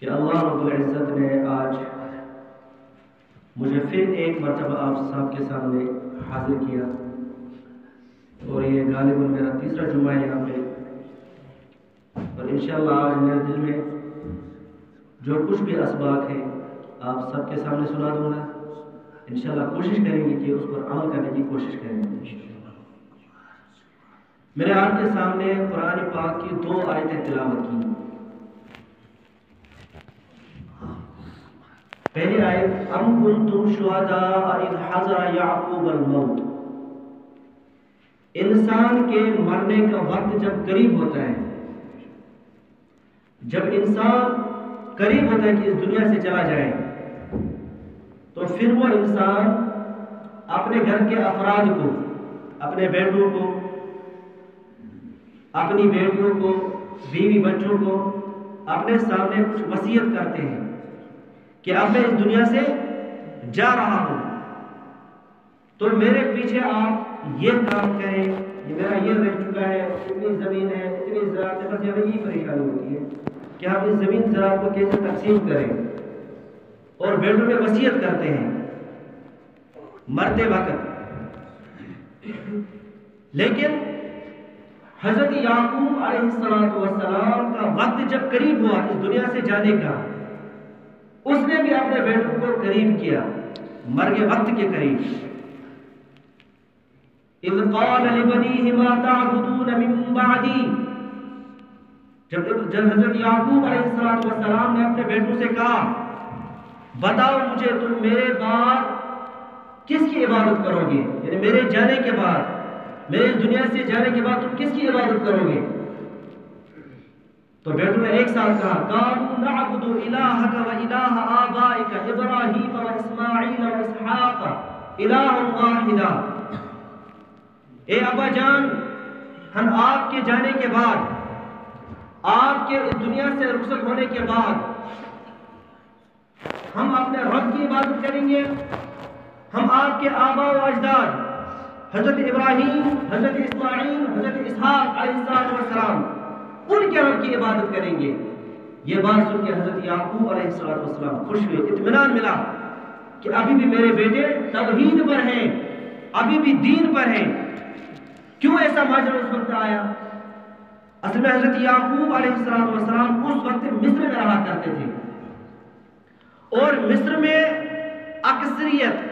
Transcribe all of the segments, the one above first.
کہ اللہ رب العزت نے آج مجھے پھر ایک مرتبہ آپ سب کے سامنے حاضر کیا، اور یہ غالباً میرا تیسرا جمعہ ہے یہاں پہ، اور انشاءاللہ آج میرے دل میں جو کچھ بھی اسباق ہیں آپ سب کے سامنے سنا دوں گا۔ انشاءاللہ کوشش کریں گے کہ اس پر عمل کرنے کی کوشش کریں گے۔ میرے آپ کے سامنے قرآن پاک کی 2 آیتیں تلاوت کی۔ پہلی آیت ام کنتم شہداء اذ حضر یعقوب الموت، انسان کے مرنے کا وقت جب قریب ہوتا ہے، جب انسان قریب ہوتا ہے کہ اس دنیا سے چلا جائے، تو پھر وہ انسان اپنے گھر کے افراد کو، اپنے بیٹوں کو، اپنی بیٹیوں کو، بیوی بچوں کو اپنے سامنے کچھ وصیت کرتے ہیں کہ اب میں اس دنیا سے جا رہا ہوں، تو میرے پیچھے آپ یہ کام کریں، میرا یہ رہ چکا ہے، اتنی زمین ہے، اتنی زراعت ہے، بس ہمیں یہ پریشانی ہوتی ہے کہ ہم اس زمین زراعت کو کیسے تقسیم کریں، اور بیٹوں میں وصیت کرتے ہیں مرتے وقت۔ لیکن حضرت یعقوب علیہ السلام کا وقت جب قریب ہوا اس دنیا سے جانے کا، اس نے بھی اپنے بیٹوں کو قریب کیا، مرگ وقت کے قریب۔ اذ قال لبنیہ ما تعبدون من بعدی، جب حضرت یعقوب علیہ السلام نے اپنے بیٹوں سے کہا بتاؤ مجھے تم میرے بعد کس کی عبادت کرو گے، یعنی میرے جانے کے بعد، میرے اس دنیا سے جانے کے بعد تم کس کی عبادت کرو گے؟ تو بیٹوں نے ایک ساتھ کہا قالوا نعبد الہک و الہ آبائک ابراہیم و اسماعیل و اسحاق الہ واحدا، اے ابا جان، ہم آپ کے جانے کے بعد، آپ کے اس دنیا سے رخصت ہونے کے بعد، ہم اپنے رب کی عبادت کریں گے، ہم آپ کے آباء و اجداد حضرت ابراہیم، حضرت اسماعیل، حضرت اسحاق علیہ السلام، ان کے رب کی عبادت کریں گے۔ یہ بات سن کے حضرت یعقوب علیہ السلام خوش ہوئے، اطمینان ملا کہ ابھی بھی میرے بیٹے توحید پر ہیں، ابھی بھی دین پر ہیں۔ کیوں ایسا ماجرا اس وقت آیا؟ اصل میں حضرت یعقوب علیہ السلام اس وقت مصر میں رہا کرتے تھے، اور مصر میں اکثریت،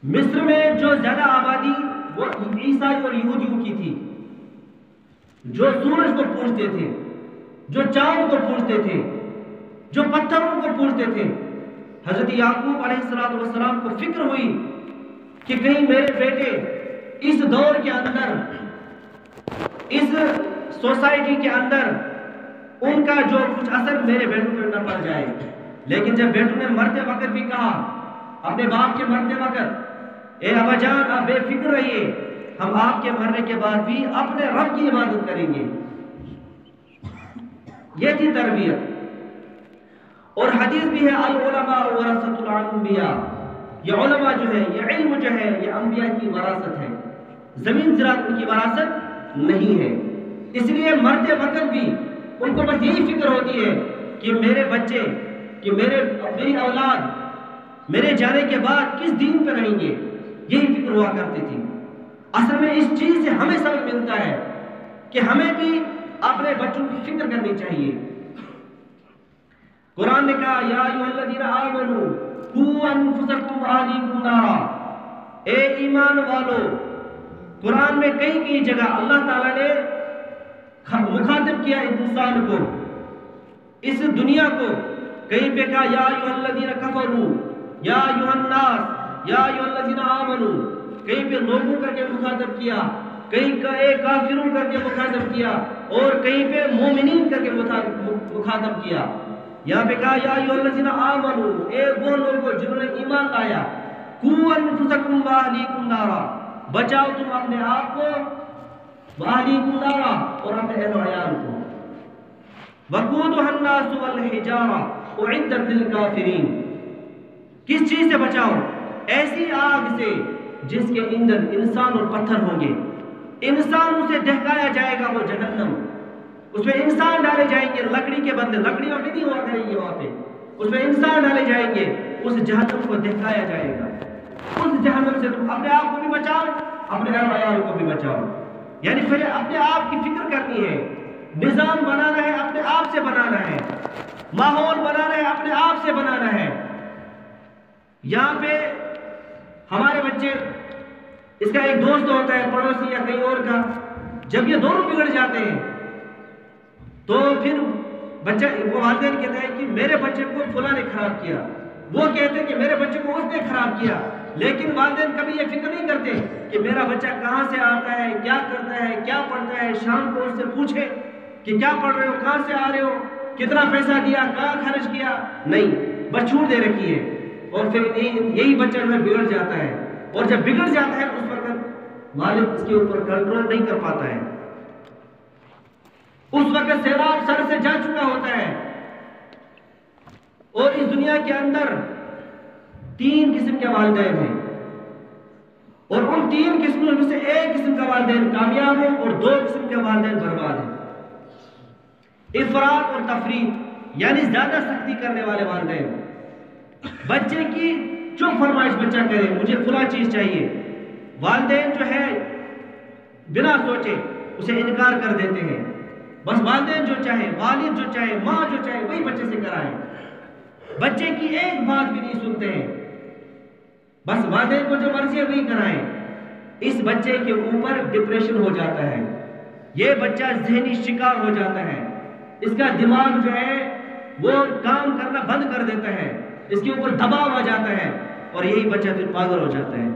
مصر میں جو زیادہ آبادی وہ عیسائی اور یہودیوں کی تھی، جو سورج کو پوجتے تھے، جو چاند کو پوجتے تھے، جو پتھروں کو پوجتے تھے۔ حضرت یعقوب علیہ السلام کو فکر ہوئی کہ کہیں میرے بیٹے اس دور کے اندر، اس سوسائٹی کے اندر ان کا جو کچھ اثر میرے بیٹوں پر نہ پڑ جائے۔ لیکن جب بیٹوں نے مرتے وقت بھی کہا، اپنے باپ کے مرتے وقت، اے ابا جان آپ بے فکر رہیے، ہم آپ کے مرنے کے بعد بھی اپنے رب کی عبادت کریں گے، یہ تھی تربیت۔ اور حدیث بھی ہے العلماء ورثۃ الانبیاء، یہ علماء جو ہے، یہ علم جو ہے، یہ انبیاء کی وراثت ہے، زمین زراعت ان کی وراثت نہیں ہے۔ اس لیے مرتے وقت بھی ان کو بس یہی فکر ہوتی ہے کہ میرے بچے، کہ میری اولاد میرے جانے کے بعد کس دین پہ رہیں گے، یہی فکر ہوا کرتی تھی۔ اصل میں اس چیز سے ہمیں سبق ملتا ہے کہ ہمیں بھی اپنے بچوں کی فکر کرنی چاہیے۔ قرآن نے کہا یا ایھا الذین آمنوا قوا انفسکم واہلیکم نارا، اے ایمان والو۔ قرآن میں کئی جگہ اللہ تعالیٰ نے مخاطب کیا انسان کو، اس دنیا کو، کہیں پہ کہا یا ایھا الذین کفروا، یا ایھا الناس، یا ایھا الذین آمنوا، کہیں پہ لوگوں کر کے مخاطب کیا، کہیں کافروں کر کے مخاطب کیا، اور کہیں پہ مومنین کر کے مخاطب کیا۔ یہاں پہ کہا یا ایھا الذین آمنوا، اے وہ لوگوں جنہوں نے ایمان لایا، قوا انفسکم واہلیکم نارا، بچاؤ تم اپنے آپ کو، واہلیکم نارا، اور اپنے اہل و عیال کو، وقودھا الناس والحجارہ اعدت للکافرین۔ کس چیز سے بچاؤ؟ ایسی آگ سے جس کے اندر انسان اور پتھر ہوں گے، انسانوں سے دہکایا جائے گا وہ جہنم، اس میں انسان ڈالے جائیں گے، لکڑی لکڑی کے بدلے لکڑی وکڑی نہیں ہوا کرے گی وہاں پہ، اس میں انسان ڈالے جائیں گے، اس جہنم کو دکھایا جائے گا۔ اس جہنم سے تم اپنے آپ کو بھی بچاؤ، اپنے اہل عیال کو بھی بچاؤ۔ یعنی پہلے اپنے آپ کی فکر کرنی ہے، نظام بنانا ہے اپنے آپ سے بنانا ہے، ماحول بنانا ہے اپنے آپ سے بنانا ہے۔ یہاں پہ ہمارے بچے، اس کا ایک دوست ہوتا ہے پڑوسی یا کہیں اور کا، جب یہ دونوں بگڑ جاتے ہیں تو پھر بچہ، وہ والدین کہتے ہیں کہ میرے بچے کو فلاں نے خراب کیا، وہ کہتے ہیں کہ میرے بچے کو اس نے خراب کیا، لیکن والدین کبھی یہ فکر نہیں کرتے کہ میرا بچہ کہاں سے آتا ہے، کیا کرتا ہے، کیا پڑھتا ہے، شام کو اس سے پوچھے کہ کیا پڑھ رہے ہو، کہاں سے آ رہے ہو، کتنا پیسہ دیا، کہاں خرچ کیا، نہیں، بس چھوٹ دے رکھی ہے۔ اور پھر یہی بچہ جو ہے بگڑ جاتا ہے، اور جب بگڑ جاتا ہے اس وقت والد اس کے اوپر کنٹرول نہیں کر پاتا ہے، اس وقت سیلاب سر سے جا چکا ہوتا ہے۔ اور اس دنیا کے اندر 3 قسم کے والدین ہیں، اور ان 3 قسموں میں سے ایک قسم کا والدین کامیاب ہے اور 2 قسم کے والدین برباد ہیں۔ افراط اور تفریط، یعنی زیادہ سختی کرنے والے والدین، بچے کی جو فرمائش بچہ کرے، مجھے فلاں چیز چاہیے، والدین جو ہے بنا سوچے اسے انکار کر دیتے ہیں، بس والدین جو چاہے، والد جو چاہے، ماں جو چاہے وہی بچے سے کرائیں، بچے کی ایک بات بھی نہیں سنتے ہیں، بس والدین کو جو مرضی ہے وہی کرائیں۔ اس بچے کے اوپر ڈپریشن ہو جاتا ہے، یہ بچہ ذہنی شکار ہو جاتا ہے، اس کا دماغ جو ہے وہ کام کرنا بند کر دیتا ہے، اس کے اوپر دباؤ آ جاتا ہے، اور یہی بچہ پھر پاگل ہو جاتا ہے،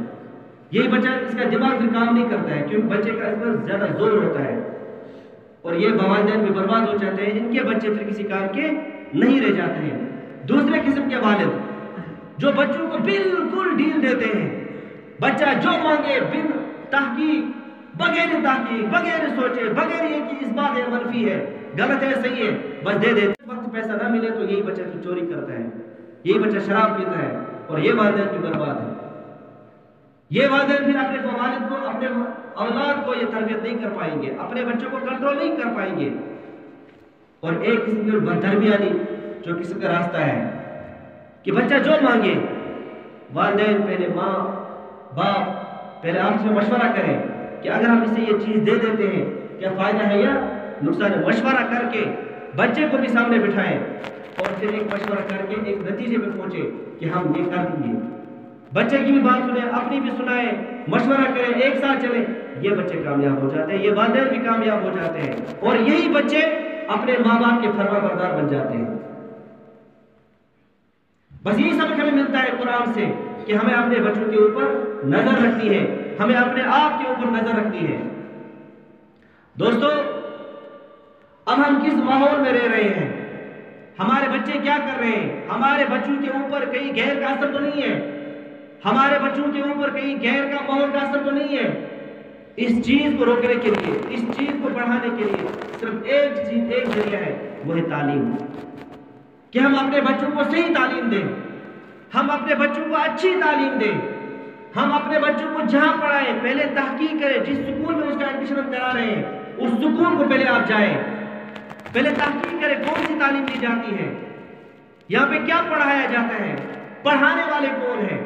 یہی بچہ، اس کا دماغ پھر کام نہیں کرتا ہے، کیونکہ بچے کا اس پر زیادہ زور ہوتا ہے، اور یہ والدین بھی برباد ہو جاتے ہیں، ان کے بچے پھر کسی کام کے نہیں رہ جاتے ہیں۔ دوسرے قسم کے والد جو بچوں کو بالکل ڈھیل دیتے ہیں، بچہ جو مانگے بن تحقیق، بغیر تحقیق، بغیر سوچے، بغیر یہ کہ اس بات ہے منفی ہے، غلط ہے، صحیح ہے، بس دے دیتے، وقت پیسہ نہ ملے تو یہی بچہ پھر چوری کرتا ہے، یہی بچہ شراب پیتا ہے، اور یہ والدین بھی برباد ہے۔ یہ والدین پھر اپنے والد کو، اپنے اولاد کو یہ تربیت نہیں کر پائیں گے، اپنے بچوں کو کنٹرول نہیں کر پائیں گے۔ اور ایک قسم کی درمیانی جو قسم کا راستہ ہے کہ بچہ جو مانگے، والدین پہلے، ماں باپ پہلے آپ سے مشورہ کریں کہ اگر ہم اسے یہ چیز دے دیتے ہیں کیا فائدہ ہے یا نقصان ہے، مشورہ کر کے بچے کو بھی سامنے بٹھائیں، اور پھر ایک مشورہ کر کے ایک نتیجے پہ پہنچے کہ ہم یہ کر دیں گے، بچے کی بھی بات سنیں، اپنی بھی سنائیں، مشورہ کریں، ایک ساتھ چلیں، یہ بچے کامیاب ہو جاتے ہیں، یہ والدین بھی کامیاب ہو جاتے ہیں، اور یہی بچے اپنے ماں باپ کے فرما بردار بن جاتے ہیں۔ بس یہی سبق ہمیں ملتا ہے قرآن سے کہ ہمیں اپنے بچوں کے اوپر نظر رکھنی ہے، ہمیں اپنے آپ کے اوپر نظر رکھنی ہے۔ دوستو، اب ہم کس ماحول میں رہ رہے ہیں، ہمارے بچے کیا کر رہے ہیں، ہمارے بچوں کے اوپر کہیں غیر کا اثر تو نہیں ہے، ہمارے بچوں کے اوپر کہیں غیر کا ماحول کا اثر تو نہیں ہے۔ اس چیز کو روکنے کے لیے، اس چیز کو بڑھانے کے لیے صرف ایک چیز، ایک ذریعہ ہے، وہ ہے تعلیم، کہ ہم اپنے بچوں کو صحیح تعلیم دیں، ہم اپنے بچوں کو اچھی تعلیم دیں، ہم اپنے بچوں کو جہاں پڑھائیں پہلے تحقیق کریں، جس سکول میں اس کا ایڈمیشن ہم کرا رہے ہیں اس سکول کو پہلے آپ جائیں، پہلے تحقیق کریں کون سی تعلیم دی جاتی ہے، یہاں پہ کیا پڑھایا جاتا ہے، پڑھانے والے کون ہیں،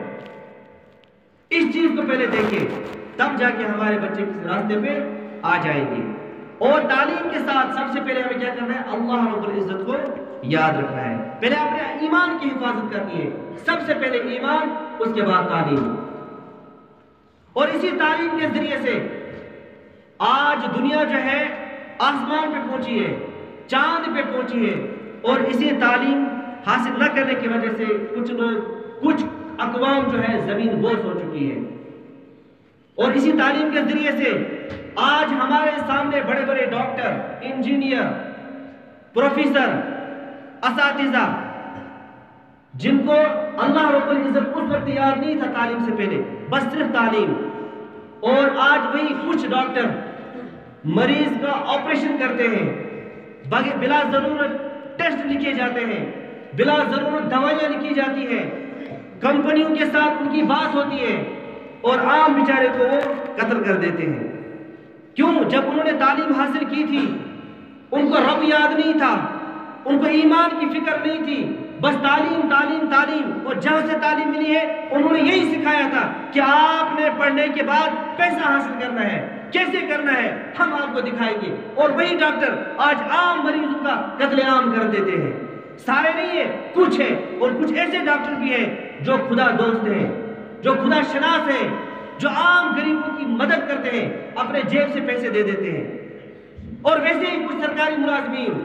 اس چیز کو پہلے دیکھیں، تب جا کے ہمارے بچے کس راستے پہ آ جائیں گے۔ اور تعلیم کے ساتھ سب سے پہلے ہمیں کیا کرنا ہے، اللہ رب العزت کو یاد رکھنا ہے، پہلے اپنے ایمان کی حفاظت کرنی ہے، سب سے پہلے ایمان، اس کے بعد تعلیم، اور اسی تعلیم کے ذریعے سے آج دنیا جو ہے آسمان پہ پہنچی ہے، چاند پہ پہنچی ہے، اور اسی تعلیم حاصل نہ کرنے کی وجہ سے کچھ لوگ، کچھ اقوام جو ہے زمین بوس ہو چکی ہے، اور اسی تعلیم کے ذریعے سے آج ہمارے سامنے بڑے بڑے ڈاکٹر، انجینئر، پروفیسر، اساتذہ، جن کو اللہ رب العزت اس وقت یاد نہیں تھا تعلیم سے پہلے، بس صرف تعلیم، اور آج وہی کچھ ڈاکٹر مریض کا آپریشن کرتے ہیں، بلا ضرورت ٹیسٹ لکھے جاتے ہیں، بلا ضرورت دوائیاں لکھی جاتی ہیں، کمپنیوں کے ساتھ ان کی بات ہوتی ہے، اور عام بیچارے کو وہ قتل کر دیتے ہیں۔ کیوں؟ جب انہوں نے تعلیم حاصل کی تھی، ان کو رب یاد نہیں تھا، ان کو ایمان کی فکر نہیں تھی، بس تعلیم تعلیم تعلیم، اور جہاں سے تعلیم ملی ہے انہوں نے یہی سکھایا تھا کہ آپ نے پڑھنے کے بعد پیسہ حاصل کرنا ہے، کیسے کرنا ہے ہم آپ کو دکھائیں گے۔ اور وہی ڈاکٹر آج عام مریضوں کا قتل عام کر دیتے ہیں۔ سارے نہیں ہے، کچھ ہے، اور کچھ ایسے ڈاکٹر بھی ہیں جو خدا دوست ہیں، جو خدا شناس ہیں، جو عام غریبوں کی مدد کرتے ہیں، اپنے جیب سے پیسے دے دیتے ہیں۔ اور ویسے ہی کچھ سرکاری ملازمین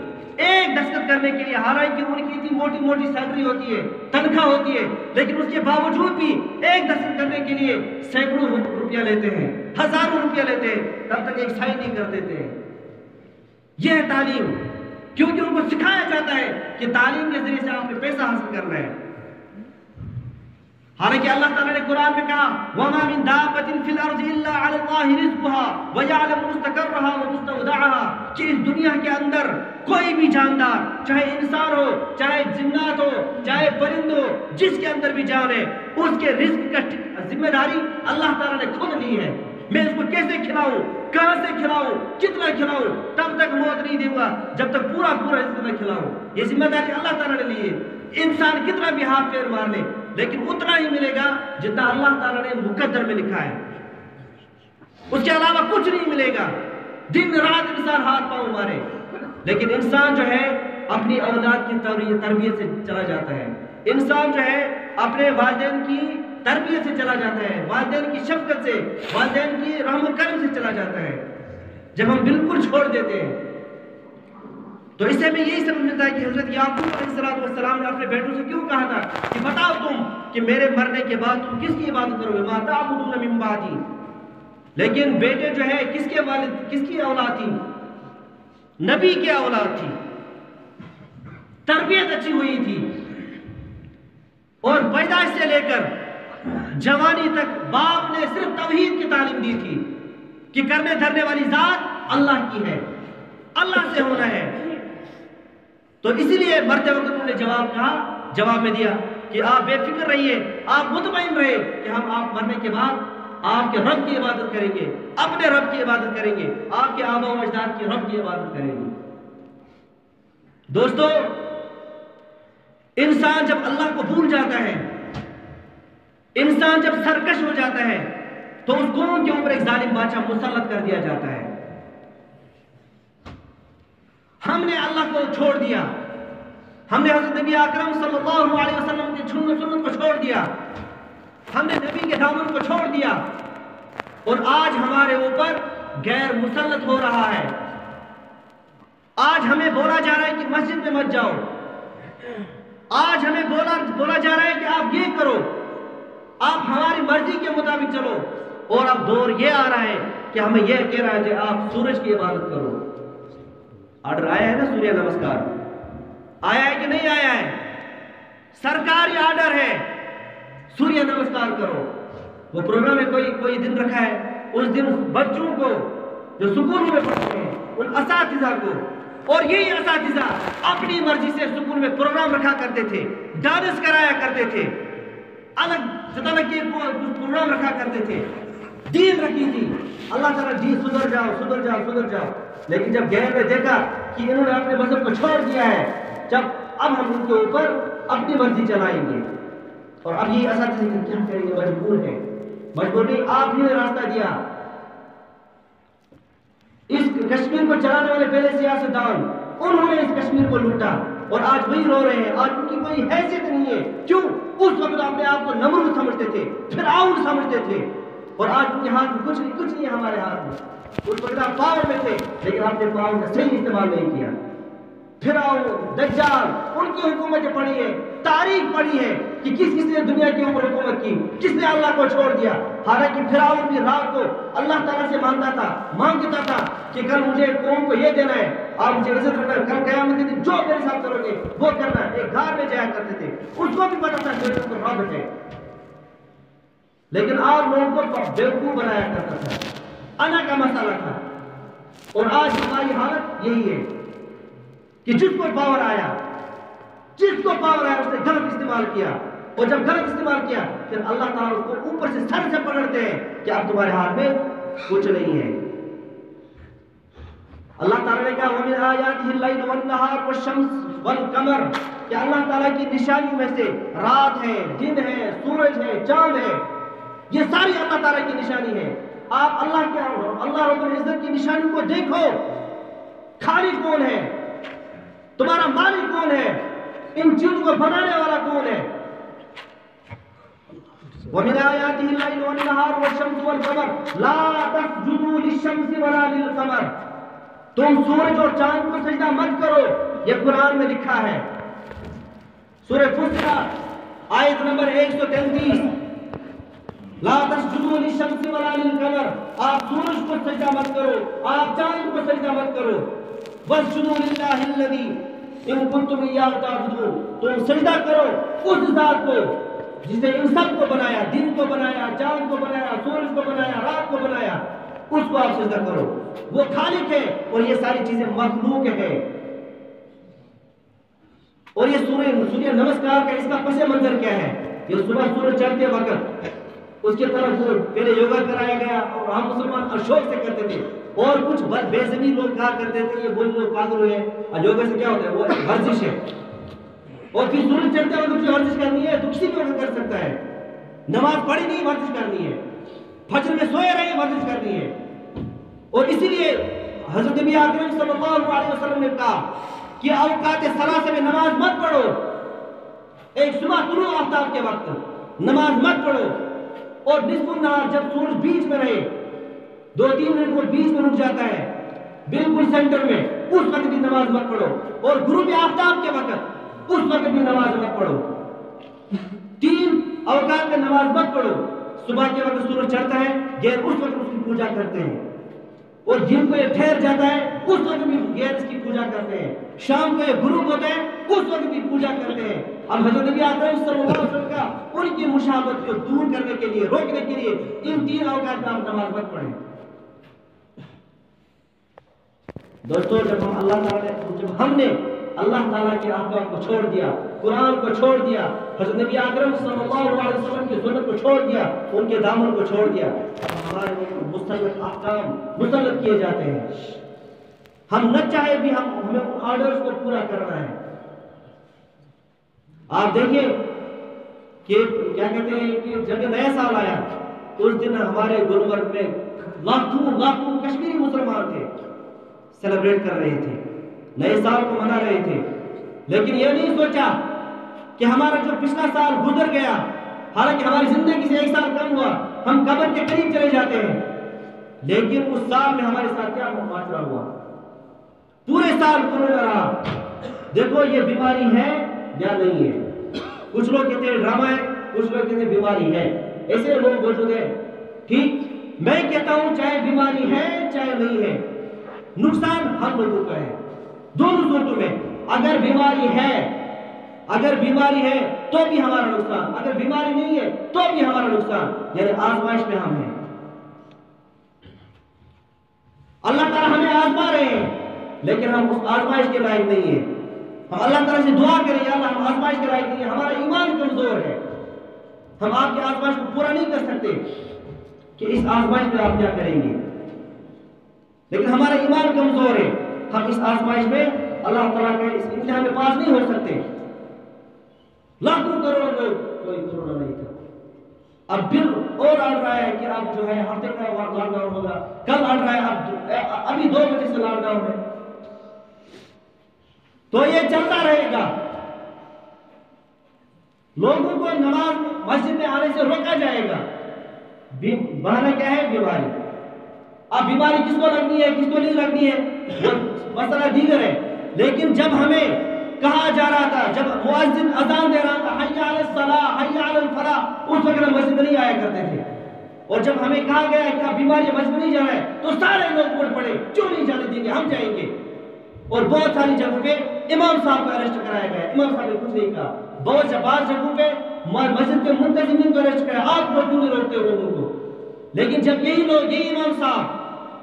ایک دستخط کرنے کے لیے، حالانکہ ان کی اتنی موٹی موٹی سیلری ہوتی ہے، تنخواہ ہوتی ہے، لیکن اس کے باوجود بھی ایک دستخط کرنے کے لیے سینکڑوں روپیہ لیتے ہیں، ہزاروں روپیہ لیتے ہیں، تب تک ایک سائن نہیں کر دیتے ہیں۔ یہ ہے تعلیم، کیونکہ ان کو سکھایا جاتا ہے کہ تعلیم کے ذریعے سے آپ نے پیسہ حاصل کرنا ہے۔ حالانکہ اللہ تعالیٰ نے قرآن میں کہا وَمَا مِن دَابَّةٍ فِي الْأَرْضِ إِلَّا عَلَى اللَّهِ رِزْقُهَا وَيَعْلَمُ مُسْتَقَرَّهَا وَمُسْتَوْدَعَهَا، کہ اس دنیا کے اندر کوئی بھی جاندار، چاہے انسان ہو، چاہے جنات ہو، چاہے پرند ہو، جس کے اندر بھی جان ہے، اس کے رزق کا ذمہ داری اللہ تعالیٰ نے خود لی ہے۔ میں اس کو کیسے کھلاؤں، کہاں سے کھلاؤں، کتنا کھلاؤں، تب تک موت نہیں دوں گا جب تک پورا رزق نہ کھلاؤں۔ یہ ذمہ داری اللہ تعالیٰ نے لی ہے۔ انسان کتنا بھی ہاتھ پیر مار لے لیکن اتنا ہی ملے گا جتنا اللہ تعالیٰ نے مقدر میں لکھا ہے، اس کے علاوہ کچھ نہیں ملے گا۔ دن رات انسان ہاتھ پاؤں مارے، لیکن انسان جو ہے اپنی اولاد کی تربیت سے چلا جاتا ہے، انسان جو ہے اپنے والدین کی تربیت سے چلا جاتا ہے، والدین کی شفقت سے، والدین کی رحم و کرم سے چلا جاتا ہے۔ جب ہم بالکل چھوڑ دیتے ہیں تو اس سے ہمیں یہی سمجھ ملتا ہے کہ حضرت یعقوب علیہ السلام نے اپنے بیٹوں سے کیوں کہا تھا کہ بتاؤ تم کہ میرے مرنے کے بعد تم کس کی عبادت کرو گے، ما تعبدون من بعدی۔ لیکن بیٹے جو ہے کس کے والد، کس کی اولاد تھی؟ نبی کی اولاد تھی، تربیت اچھی ہوئی تھی، اور پیدائش سے لے کر جوانی تک باپ نے صرف توحید کی تعلیم دی تھی کہ کرنے دھرنے والی ذات اللہ کی ہے، اللہ سے ہونا ہے۔ تو اسی لیے مرتے وقت انہوں نے جواب میں دیا کہ آپ بے فکر رہیے، آپ مطمئن رہے کہ ہم آپ مرنے کے بعد آپ کے رب کی عبادت کریں گے، اپنے رب کی عبادت کریں گے، آپ کے آبا و اجداد کے رب کی عبادت کریں گے۔ دوستو، انسان جب اللہ کو بھول جاتا ہے، انسان جب سرکش ہو جاتا ہے تو اس قوم کے اوپر ایک ظالم بادشاہ مسلط کر دیا جاتا ہے۔ ہم نے اللہ کو چھوڑ دیا، ہم نے حضرت نبی اکرم صلی اللہ علیہ وسلم کی سنت کو چھوڑ دیا، ہم نے نبی کے دامن کو چھوڑ دیا، اور آج ہمارے اوپر غیر مسلط ہو رہا ہے۔ آج ہمیں بولا جا رہا ہے کہ مسجد میں مت جاؤ، آج ہمیں بولا جا رہا ہے کہ آپ یہ کرو، آپ ہماری مرضی کے مطابق چلو، اور اب دور یہ آ رہا ہے کہ ہمیں یہ کہہ رہا ہے کہ آپ سورج کی عبادت کرو۔ آرڈر آیا ہے نا سوریہ نمسکار، آیا ہے کہ نہیں آیا ہے؟ سرکاری آرڈر ہے، سوریہ نمسکار کرو۔ وہ پروگرام میں کوئی دن رکھا ہے، اس دن بچوں کو جو سکول میں پڑھتے ہیں ان اساتذہ کو، اور یہی اساتذہ اپنی مرضی سے سکول میں پروگرام رکھا کرتے تھے، ڈانس کرایا کرتے تھے، الگ طرح کے پروگرام رکھا کرتے تھے، دین رکھی تھی۔ اللہ تعالیٰ جی سدھر جاؤ سدھر جاؤ سدھر جاؤ، لیکن جب غیر نے دیکھا کہ انہوں نے اپنے مذہب کو چھوڑ دیا ہے، جب اب ہم ان کے اوپر اپنی مرضی چلائیں گے، اور اب یہ اساتذہ کیا کریں گے، مجبور ہے، مجبور نہیں، آپ ہی نے راستہ دیا۔ اس کشمیر کو چلانے والے پہلے سیاستدان، انہوں نے اس کشمیر کو لوٹا، اور آج وہی رو رہے ہیں، آج ان کی کوئی حیثیت نہیں ہے۔ کیوں؟ اس وقت اپنے آپ کو نمرود سمجھتے تھے، فرعون سمجھتے تھے، اور آج ان کے ہاتھ میں کچھ نہیں ہے ہمارے ہاتھ میں۔ اس وقت آپ پاور میں تھے لیکن آپ نے پاور کا صحیح استعمال نہیں کیا۔ فرعون، دجال، ان کی حکومتیں پڑھی ہے، تاریخ پڑھی ہے کہ کس نے دنیا کے اوپر حکومت کی، کس نے اللہ کو چھوڑ دیا۔ حالانکہ فرعون بھی رات کو اللہ تعالیٰ سے مانگتا تھا کہ کل مجھے قوم کو یہ دینا ہے، آپ مجھے عزت رکھنا ہے، کل قیامت کے دن جو میرے ساتھ کرو گے وہ کرنا ہے۔ ایک گھر میں جایا کرتے تھے، اس کو بھی پتا تھا کہ میرے کو رب ہے، لیکن آپ لوگوں کو بیوقوف بنایا کرتا تھا، انا کا مسئلہ تھا۔ اور آج ہماری حالت یہی ہے کہ جس کو پاور آیا اس نے غلط استعمال کیا، اور جب غلط استعمال کیا پھر اللہ تعالیٰ اس کو اوپر سے سر سے پکڑتے ہیں کہ اب تمہارے ہاتھ میں کچھ نہیں ہے۔ اللہ تعالیٰ نے کہا وَمِنْ آيَاتِهِ اللَّيْلُ وَالنَّهَارُ وَالشَّمْسُ وَالْقَمَرُ کہ اللہ تعالیٰ کی نشانیوں میں سے رات ہے، دن ہے، سورج ہے، چاند ہے، یہ ساری اللہ تعالیٰ کی نشانی ہے۔ آپ اللہ رب العزت کی نشانی کو دیکھو، خالق کون ہے، تمہارا مالک کون ہے، ان چیزوں کو بنانے والا کون ہے۔ وَمِنْ آيَاتِهِ اللَّيْلُ وَالنَّهَارُ وَالشَّمْسُ وَالْقَمَرُ لَا تَسْجُدُوا لِلشَّمْسِ وَلَا لِلْقَمَرِ تم سورج اور چاند کو سجدہ مت کرو، یہ قرآن میں لکھا ہے۔ سورہ فصلت آیت نمبر 133 لا تسجدوا للشمس ولا للقمر آپ سورج کو سجدہ مت کرو، آپ چاند کو سجدہ مت کرو۔ واسجدوا للہ الذی ان کنتم ایاہ تعبدون تم سجدہ کرو اس ذات کو جس نے ان سب کو بنایا، دن کو بنایا، چاند کو بنایا، سورج کو بنایا، رات کو بنایا، اس کو آپ سجدہ کرو، وہ خالق ہے اور یہ ساری چیزیں مخلوق ہیں۔ اور یہ سورہ نمسکار کا اس کا پس منظر کیا ہے؟ یہ صبح سورج چڑھتے وقت اس کے طرف پہلے یوگا کرایا گیا اور ہم مسلمان اشوک سے کرتے تھے، اور کچھ بے زمین لوگ کہا کرتے تھے یہ بولے لوگ پاگل ہوئے ہیں، یوگا سے کیا ہوتا ہے وہ ورزش ہے، اور پھر سورج چڑھتے وقت کچھ ورزش کرنی ہے تو کسی بھی وقت کر سکتا ہے، نماز پڑھی نہیں ورزش کرنی ہے، فجر میں سوئے رہے ورزش کرنی ہے۔ اور اسی لیے حضرت نبی اکرم صلی اللہ علیہ وسلم نے کہا کہ اوقات ثلاثہ میں نماز مت پڑھو، ایک صبح طلوع آفتاب کے وقت نماز مت پڑھو، اور نصف النہار جب سورج بیچ میں رہے 2-3 منٹ وہ بیچ میں رک جاتا ہے بالکل سینٹر میں، اس وقت بھی نماز مت پڑھو، اور غروب آفتاب کے وقت اس وقت بھی نماز مت پڑھو۔ 3 اوقات میں نماز مت پڑھو، صبح کے وقت سورج چڑھتا ہے غیر اس وقت اس کی پوجا کرتے ہیں، اور جن کو یہ ٹھہر جاتا ہے اس وقت بھی غیر اس کی پوجا کرتے ہیں، شام کو یہ غروب ہوتا ہے اس وقت بھی پوجا کرتے ہیں۔ اب حضرت نبی اکرم صلی اللہ علیہ وسلم کا ان کی مشابہت کو دور کرنے کے لیے، روکنے کے لیے ان 3 اوقات میں آپ نماز مت پڑھیں۔ دوستو جب ہم نے اللہ تعالیٰ کے احکام کو چھوڑ دیا، قرآن کو چھوڑ دیا، حضرت نبی اکرم صلی اللہ علیہ وسلم کی سنت کو چھوڑ دیا، ان کے دامن کو چھوڑ دیا، ہمارے مستقل احکام مسلط کیے جاتے ہیں، ہم نہ چاہے بھی ہمیں ان آرڈرز کو پورا کرنا ہے۔ آپ دیکھیں کہ کیا کہتے ہیں کہ جب نیا سال آیا اس دن ہمارے گلمرگ میں لاکھوں کشمیری مسلمان تھے، سیلیبریٹ کر رہے تھے، نئے سال کو منا رہے تھے، لیکن یہ نہیں سوچا کہ ہمارا جو پچھلا سال گزر گیا، حالانکہ ہماری زندگی سے 1 سال کم ہوا، ہم قبر کے قریب چلے جاتے ہیں، لیکن اس سال میں ہمارے ساتھ کیا معاشرہ ہوا؟ پورے سال کورونا رہا۔ دیکھو یہ بیماری ہے یا نہیں ہے؟ کچھ لوگ کہتے ہیں ڈرامہ ہے، کچھ لوگ کہتے ہیں بیماری ہے، ایسے لوگ موجود ہیں۔ ٹھیک، میں کہتا ہوں چاہے بیماری ہے چاہے نہیں ہے، نقصان ہم لوگوں کا ہے دونوں صورتوں میں۔ اگر بیماری ہے تو بھی ہمارا نقصان، اگر بیماری نہیں ہے تو بھی ہمارا نقصان، یعنی آزمائش میں ہم ہیں۔ اللہ تعالیٰ ہمیں آزما رہے ہیں لیکن ہم اس آزمائش کے لائق نہیں ہیں۔ ہم اللہ تعالیٰ سے دعا کریں یا اللہ ہم آزمائش کے لائق نہیں ہیں، ہمارا ایمان کمزور ہے، ہم آپ کی آزمائش کو پورا نہیں کر سکتے کہ اس آزمائش میں آپ کیا کریں گے، لیکن ہمارا ایمان کمزور ہے، ہم اس آزمائش میں اللہ تعالیٰ کے اس امتحان میں پاس نہیں ہو سکتے۔ لاکھوں کروڑ لوگ، کوئی کورونا نہیں تھا، اب بل اور اڑ رہا ہے کہ اب جو ہے ہفتے کا لاک ڈاؤن ہوگا، کل اڑ رہا ہے ابھی 2 بجے سے لاک ڈاؤن ہے، تو یہ چلتا رہے گا۔ لوگوں کو نماز مسجد میں آنے سے روکا جائے گا، بہانہ کیا ہے؟ بیماری۔ اب بیماری کس کو لگنی ہے کس کو نہیں لگنی ہے وہ مسئلہ دیگر ہے، لیکن جب ہمیں کہا جا رہا تھا، جب مؤذن اذان دے رہا تھا حی علی الصلاۃ حی علی الفلاح، اس وقت ہم مسجد نہیں آیا کرتے تھے، اور جب ہمیں کہا گیا کہ آپ بیماری مسجد نہیں جا رہے ہیں تو سارے لوگ اٹھ پڑے، کیوں نہیں جانے دیں گے، ہم جائیں گے۔ اور بہت ساری جگہوں پہ امام صاحب کو اریسٹ کرایا گیا، امام صاحب نے کچھ نہیں کہا، بعض جگہوں پہ مسجد کے منتظمین کو اریسٹ کرایا، آپ لوگ کیوں نہیں روکتے لوگوں کو؟ لیکن جب یہی لوگ، یہی امام صاحب،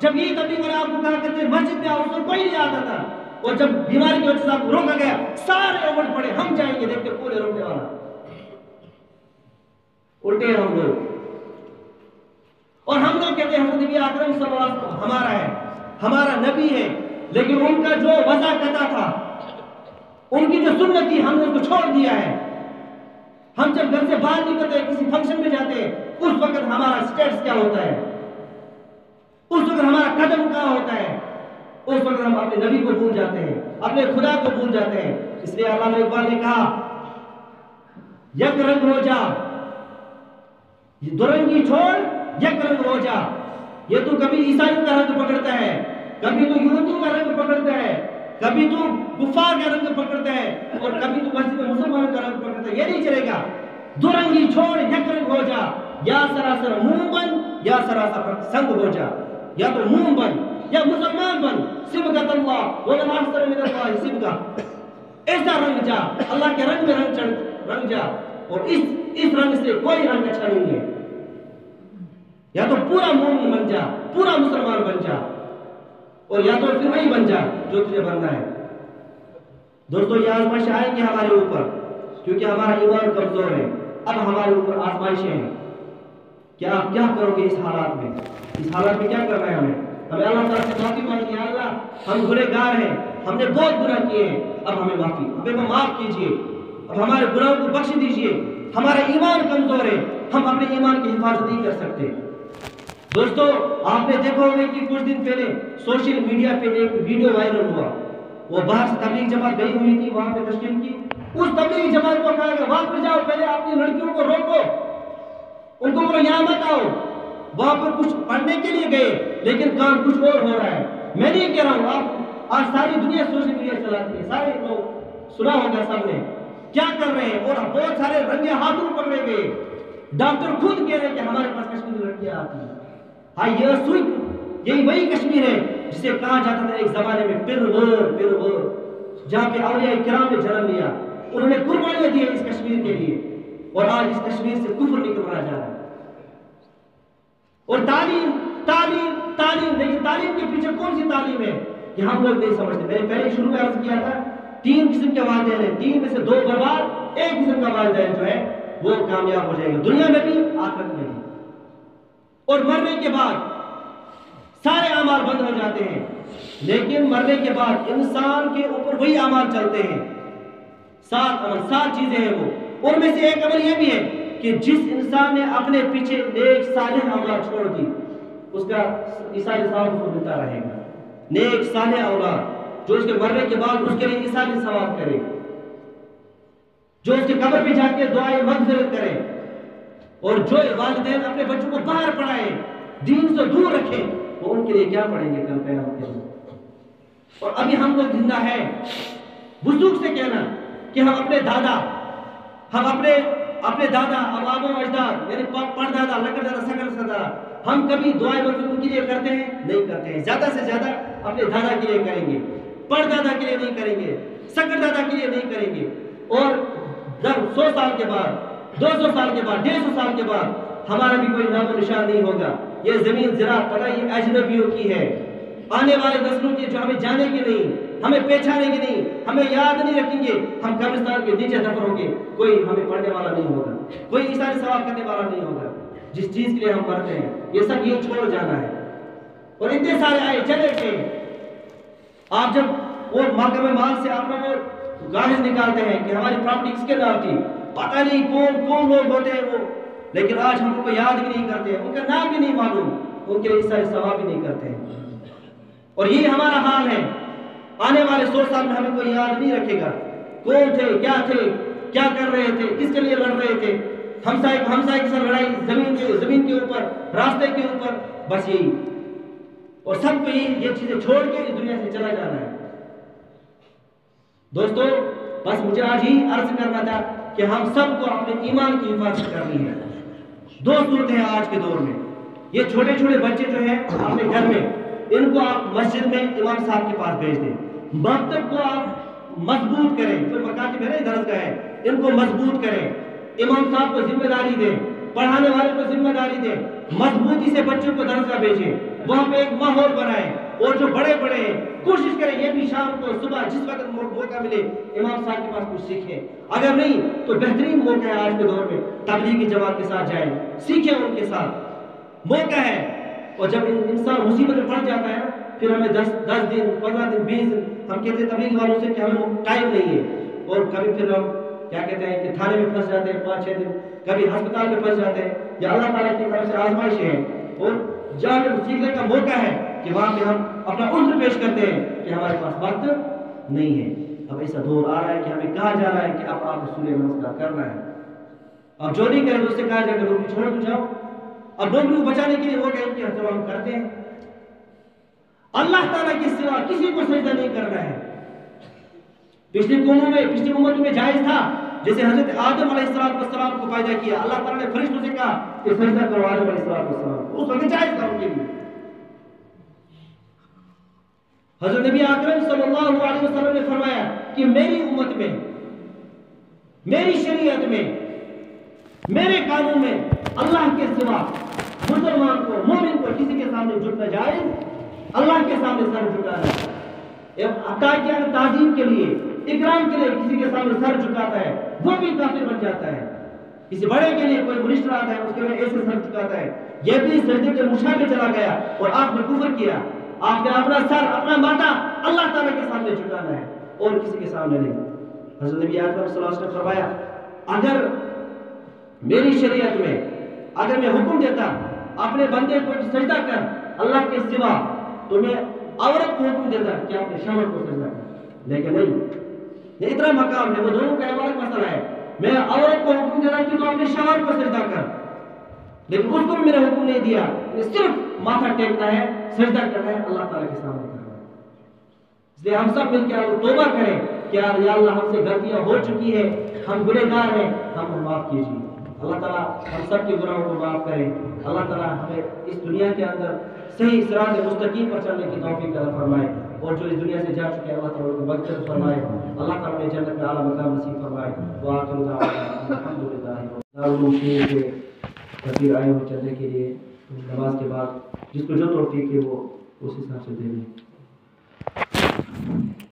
جب یہی تبلیغ والے آپ کو کہا کرتے مسجد میں آؤ، اس میں کوئی نہیں آتا تھا، اور جب بیماری کی وجہ سے آپ کو روکا گیا سارے امٹ پڑے، ہم جائیں گے، دیکھتے پورے روکنے والا الٹے ہم لوگ۔ اور ہم لوگ کہتے ہیں حضرت نبی اکرم صلی اللہ علیہ وسلم ہمارا ہے، ہمارا نبی ہے، لیکن ان کا جو وضع قطع تھا، ان کی جو سنت تھی، ہم نے اس کو چھوڑ دیا ہے۔ ہم جب گھر سے باہر نکلتے ہیں، کسی فنکشن میں جاتے ہیں، اس وقت ہمارا سٹیٹس کیا ہوتا ہے، اس وقت ہمارا قدم کہاں ہوتا ہے، اس وقت ہم اپنے نبی کو بھول جاتے ہیں، اپنے خدا کو بھول جاتے ہیں۔ اس لیے علامہ اقبال نے کہا یک رنگ ہو جا، دو رنگی چھوڑ یک رنگ ہو جا۔ یہ تو کبھی عیسائیوں کا رنگ پکڑتا ہے، کبھی تو یہودیوں کا رنگ پکڑتا ہے، کبھی تو کفار کا رنگ پکڑتا ہے، اور کبھی تو مسجد میں مسلمانوں کا رنگ پکڑتا ہے۔ یہ نہیں چلے گا، دو رنگی چھوڑ یک رنگ ہو جا، یا سراسر موم بن یا سراسر سنگ ہو جا، یا تو موم بن یا مسلمان بن۔ صبغۃ اللہ ومن احسن من اللہ صبغہ، ایسا رنگ جا، اللہ کے رنگ میں رنگ جا، اور اس رنگ سے کوئی رنگ اچھا نہیں ہے۔ یا تو پورا مومن بن جا، پورا مسلمان بن جا، اور یا تو پھر وہی بن جا جو تجھے بننا ہے۔ دوستو یہ آزمائش آئیں گے ہمارے اوپر، کیونکہ ہمارا ایمان کمزور ہے۔ اب ہمارے اوپر آزمائشیں ہیں کہ آپ کیا کرو گے اس حالات میں۔ اس حالات میں کیا کرنا ہے ہمیں اللہ تعالیٰ سے معافی مانگی ہے۔ اللہ ہم گنہگار ہیں، ہم نے بہت گناہ کیے ہیں، اب ہمیں معاف کیجیے، اب ہمارے گناہوں کو بخش دیجیے۔ ہمارا ایمان کمزور ہے، ہم اپنے ایمان کی حفاظت نہیں کر سکتے۔ دوستو آپ نے دیکھا ہوگا کہ کچھ دن پہلے سوشل میڈیا پہ ایک ویڈیو وائرل ہوا، وہ باہر سے تبلیغ جماعت گئی ہوئی تھی، وہاں پہ تشکیل کی، اس تبلیغ جماعت کو کہا کہ وہاں پہ جاؤ، پہلے اپنی لڑکیوں کو روکو، ان کو بولو یہاں مت آؤ۔ وہاں پر کچھ پڑھنے کے لیے گئے، لیکن کام کچھ اور ہو رہا ہے۔ میں نہیں کہہ رہا ہوں، آپ آج ساری دنیا سوشل میڈیا چلاتی ہے، سارے لوگ سنا ہوگا سب نے کیا کر رہے ہیں، اور بہت سارے رنگے ہاتھوں پکڑے گئے۔ ڈاکٹر خود کہہ رہے ہیں کہ ہمارے پاس کشمیری لڑکیاں آتی ہیں۔ ہاں یہی وہی کشمیر ہے جسے کہا جاتا تھا ایک زمانے میں پرور، جہاں پہ اولیاء کرام نے جنم لیا، انہوں نے قربانیاں دی اس کشمیر کے لیے، اور آج اس کشمیر سے کفر نکل رہا جا رہا ہے۔ اور تعلیم تعلیم تعلیم، لیکن تعلیم کے پیچھے کون سی تعلیم ہے کہ ہم لوگ نہیں سمجھتے۔ میں نے پہلے شروع میں عرض کیا تھا 3 قسم کے والدین ہیں، 3 میں سے 2 برباد، 1 قسم کا والدین جو ہے وہ کامیاب ہو جائے گا، دنیا میں بھی آخرت میں بھی۔ اور مرنے کے بعد سارے اعمال بند ہو جاتے ہیں، لیکن مرنے کے بعد انسان کے اوپر وہی اعمال چلتے ہیں، 7 چیزیں ہیں وہ۔ ان میں سے ایک عمل یہ بھی ہے کہ جس انسان نے اپنے پیچھے نیک صالح اولاد چھوڑ دی، اس کا ایصال ثواب کو ملتا رہے گا۔ نیک صالح اولاد جو اس کے مرنے کے بعد اس کے لیے ایصال ثواب کرے، جو اس کے قبر پہ جا کے دعائیں مغفرت کرے، اور جو والدین اپنے بچوں کو باہر پڑھائیں، دین سے دور رکھیں، وہ ان کے لیے کیا پڑھیں گے کل قیامت کے دن۔ اور ابھی ہم لوگ زندہ ہیں، وثوق سے کہنا کہ ہم اپنے دادا، اب آبا و اجداد، یعنی پڑ دادا، لکڑ دادا، سکڑ دادا، ہم کبھی دعائیں مغفرت ان کے لیے کرتے ہیں؟ نہیں کرتے ہیں۔ زیادہ سے زیادہ اپنے دادا کے لیے کریں گے، پڑ دادا کے لیے نہیں کریں گے، سکڑ دادا کے لیے نہیں کریں گے۔ اور جب 100 سال کے بعد، 200 سال کے بعد، 150 سال کے بعد ہمارا بھی کوئی نام و نشان نہیں ہوگا۔ یہ زمین زراعت پتہ یہ اجنبیوں کی ہے، آنے والے نسلوں کی، جو ہمیں جانے کی نہیں، ہمیں پہچانے کی نہیں، ہمیں یاد نہیں رکھیں گے۔ ہم قبرستان کے نیچے دفن ہوں گے، کوئی ہمیں پڑھنے والا نہیں ہوگا، کوئی ایصال ثواب کرنے والا نہیں ہوگا۔ جس چیز کے لیے ہم مرتے ہیں یہ سب یہ چھوڑ جانا ہے۔ اور اتنے سارے آئے چلے گئے، آپ جب وہ محکمہ مال سے آپ وہ کاغذ نکالتے ہیں کہ ہماری پراپرٹی کس کے نام تھی، پتہ نہیں کون لوگ ہوتے ہیں وہ، لیکن آج ہم ان کو یاد بھی نہیں کرتے ہیں، ان کا نام بھی نہیں معلوم، ان کے لیے ایصال ثواب بھی نہیں کرتے ہیں۔ اور یہ ہمارا حال ہے، آنے والے 100 سال میں ہمیں کوئی یاد نہیں رکھے گا کون تھے، کیا کر رہے تھے، کس کے لیے لڑ رہے تھے، ہمسائے کے ساتھ لڑائی، زمین کے اوپر، راستے کے اوپر، بس یہی۔ اور سب کو یہ چیزیں چھوڑ کے اس دنیا سے چلا جانا ہے۔ دوستو بس مجھے آج ہی عرض کرنا تھا کہ ہم سب کو اپنے ایمان کی حفاظت کرنی ہے۔ 2 صورتیں ہیں آج کے دور میں، یہ چھوٹے چھوٹے بچے جو ہیں اپنے گھر میں، ان کو آپ مسجد میں امام صاحب کے پاس بھیج دیں، مکتب کو آپ مضبوط کریں، جو مکاتب ہے درسگاہ ہے ان کو مضبوط کریں، امام صاحب کو ذمہ داری دیں، پڑھانے والے کو ذمہ داری دیں، مضبوطی سے بچوں کو درسگاہ بھیجیں، وہاں پہ ایک ماحول بنائیں، اور جو بڑے ہیں کوشش کریں یہ بھی شام کو صبح جس وقت موقع ملے امام صاحب کے پاس کچھ سیکھیں، اگر نہیں تو بہترین موقع ہے آج کے دور میں تبلیغی جماعت کے ساتھ جائیں، سیکھیں ان کے ساتھ، موقع ہے۔ اور جب انسان مصیبت میں پڑ جاتا ہے پھر ہمیں 10 دن 15 دن 20 دن ہم کہتے ہیں تبلیغ والوں سے کہ ہمیں ٹائم نہیں ہے، اور کبھی پھر ہم کیا کہتے ہیں کہ تھانے میں پھنس جاتے ہیں 5-6 دن، کبھی ہسپتال میں پھنس جاتے ہیں، یا اللہ تعالیٰ کی طرف سے آزمائشیں ہیں، اور جہاں ہمیں سیکھنے کا موقع ہے کہ وہاں پہ ہم اپنا عذر پیش کرتے ہیں کہ ہمارے پاس وقت نہیں ہے۔ اب ایسا دور آ رہا ہے کہ ہمیں کہا جا رہا ہے کہ اب آپ کو سورہ نمسکار کرنا ہے، اب جو نہیں کرے تو اس سے کہا جائے کہ نوکری چھوڑ تو جاؤ۔ اب نوکری کو بچانے کے لیے وہ کہیں کہ چلو ہم کرتے ہیں، اللہ تعالیٰ کے سوا کسی کو سجدہ نہیں کرنا ہے۔ پچھلی امتوں میں جائز تھا، جیسے حضرت آدم علیہ السلام کو پیدا کیا، اللہ تعالیٰ نے فرشتوں سے کہا کہ سجدہ کرو آدم علیہ السلام کو، اس وقت جائز تھا ان کے لیے۔ حضرت نبی اکرم صلی اللہ علیہ وسلم نے فرمایا کہ میری امت میں، میری شریعت میں، میرے قانون میں اللہ کے سوا مسلمان کو، مومن کو کسی کے سامنے جھکنا جائز، اللہ کے سامنے سر جھکانا، حتیٰ کہ اگر تعظیم کے لیے، اکرام کے لیے کسی کے سامنے سر جھکاتا ہے وہ بھی کافر بن جاتا ہے۔ کسی بڑے کے لیے کوئی منسٹر آتا ہے اس کے لیے ایسے سر جھکاتا ہے، یہ بھی سجدے کے مشابہ چلا گیا اور آپ نے کفر کیا۔ آپ نے اپنا سر، اپنا ماتھا اللہ تعالیٰ کے سامنے جھکانا ہے اور کسی کے سامنے نہیں۔ حضرت نبی اکرم صلی اللہ علیہ وسلم نے فرمایا اگر میری شریعت میں اگر میں حکم دیتا اپنے بندے کو سجدہ کر اللہ کے سوا، تو میں عورت کو حکم دیتا کہ اپنے شوہر کو سجدہ کر، لیکن نہیں، یہ اتنا مقام ہے، وہ دونوں کا الگ مسئلہ ہے۔ میں عورت کو حکم دیتا کہ تو اپنے شوہر کو سجدہ کر، لیکن اس کو بھی میرا حکم نہیں دیا، صرف ماتھا ٹیکنا ہے، سجدہ کرنا ہے، اللہ تعالیٰ کے سامنے کرنا ہے۔ اس لیے ہم سب مل کے توبہ کریں کہ یا اللہ ہم سے غلطیاں ہو چکی ہے، ہم گنہگار ہیں، ہم معاف کیجیے۔ اللہ تعالیٰ ہم سب کے گناہوں کو معاف کرے۔ اللہ تعالیٰ ہمیں اس دنیا کے اندر صحیح صراط مستقیم پر چلنے کی توفیق عطا فرمائے، اور جو اس دنیا سے جا چکے اللہ تعالیٰ کو مغفرت فرمائے، اللہ تعالیٰ نے جنت میں اعلیٰ مقام نصیب فرمائے۔ وآخر دعوانا الحمدللہ۔ دارالعلوم کے کثیر آئے ہوئے چلنے کے لیے نماز کے بعد جس کو جو توفیق ہے وہ اس حساب سے دے دیں۔